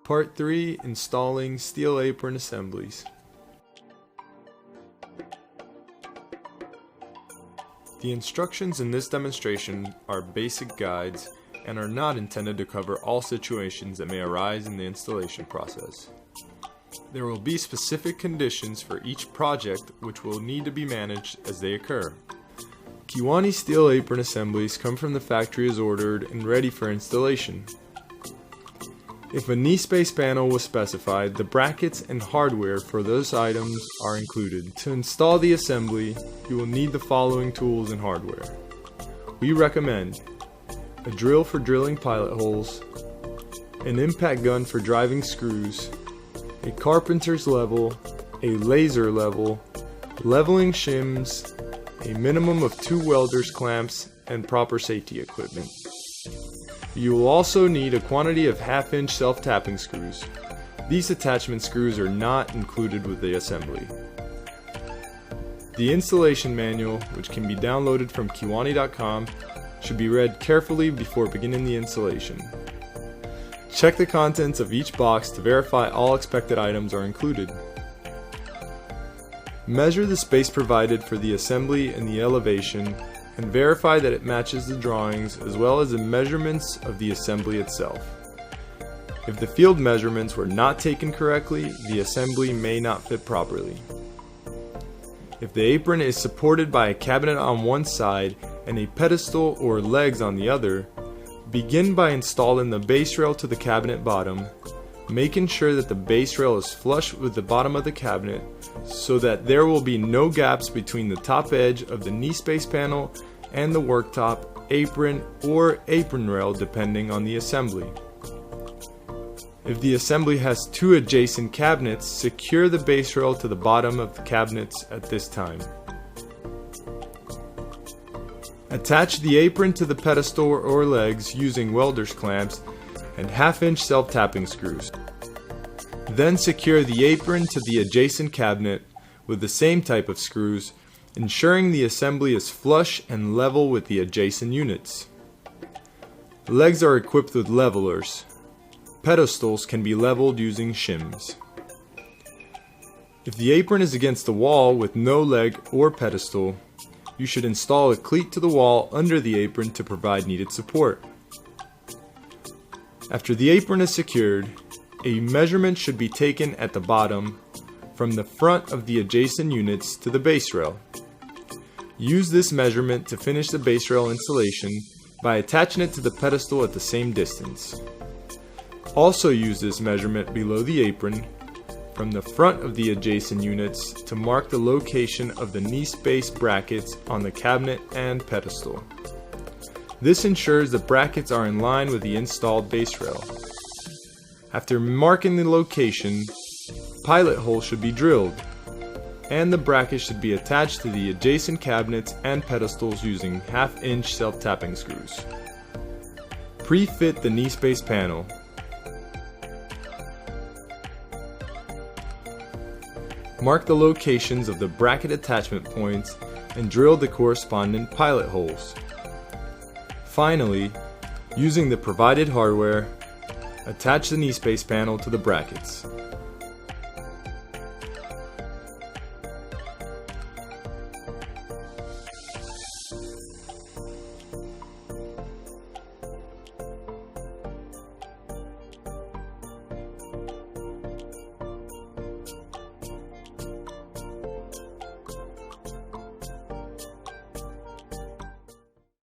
Part 3: Installing steel apron assemblies. The instructions in this demonstration are basic guides and are not intended to cover all situations that may arise in the installation process. There will be specific conditions for each project which will need to be managed as they occur. Kiwani steel apron assemblies come from the factory as ordered and ready for installation. If a knee space panel was specified, the brackets and hardware for those items are included. To install the assembly, you will need the following tools and hardware. We recommend a drill for drilling pilot holes, an impact gun for driving screws, a carpenter's level, a laser level, leveling shims, a minimum of 2 welder's clamps, and proper safety equipment. You will also need a quantity of 1/2-inch self-tapping screws. These attachment screws are not included with the assembly. The installation manual, which can be downloaded from kiwani.com, should be read carefully before beginning the installation. Check the contents of each box to verify all expected items are included. Measure the space provided for the assembly and the elevation, and verify that it matches the drawings as well as the measurements of the assembly itself. If the field measurements were not taken correctly, the assembly may not fit properly. If the apron is supported by a cabinet on one side and a pedestal or legs on the other, begin by installing the base rail to the cabinet bottom, making sure that the base rail is flush with the bottom of the cabinet so that there will be no gaps between the top edge of the knee space panel and the worktop, apron, or apron rail depending on the assembly. If the assembly has 2 adjacent cabinets, secure the base rail to the bottom of the cabinets at this time. Attach the apron to the pedestal or legs using welder's clamps and 1/2-inch self-tapping screws. Then secure the apron to the adjacent cabinet with the same type of screws, ensuring the assembly is flush and level with the adjacent units. Legs are equipped with levelers. Pedestals can be leveled using shims. If the apron is against the wall with no leg or pedestal, you should install a cleat to the wall under the apron to provide needed support. After the apron is secured, a measurement should be taken at the bottom from the front of the adjacent units to the base rail. Use this measurement to finish the base rail installation by attaching it to the pedestal at the same distance. Also use this measurement below the apron from the front of the adjacent units to mark the location of the knee space brackets on the cabinet and pedestal. This ensures the brackets are in line with the installed base rail. After marking the location, pilot holes should be drilled, and the brackets should be attached to the adjacent cabinets and pedestals using 1/2-inch self-tapping screws. Pre-fit the knee space panel. Mark the locations of the bracket attachment points and drill the corresponding pilot holes. Finally, using the provided hardware, attach the knee space panel to the brackets.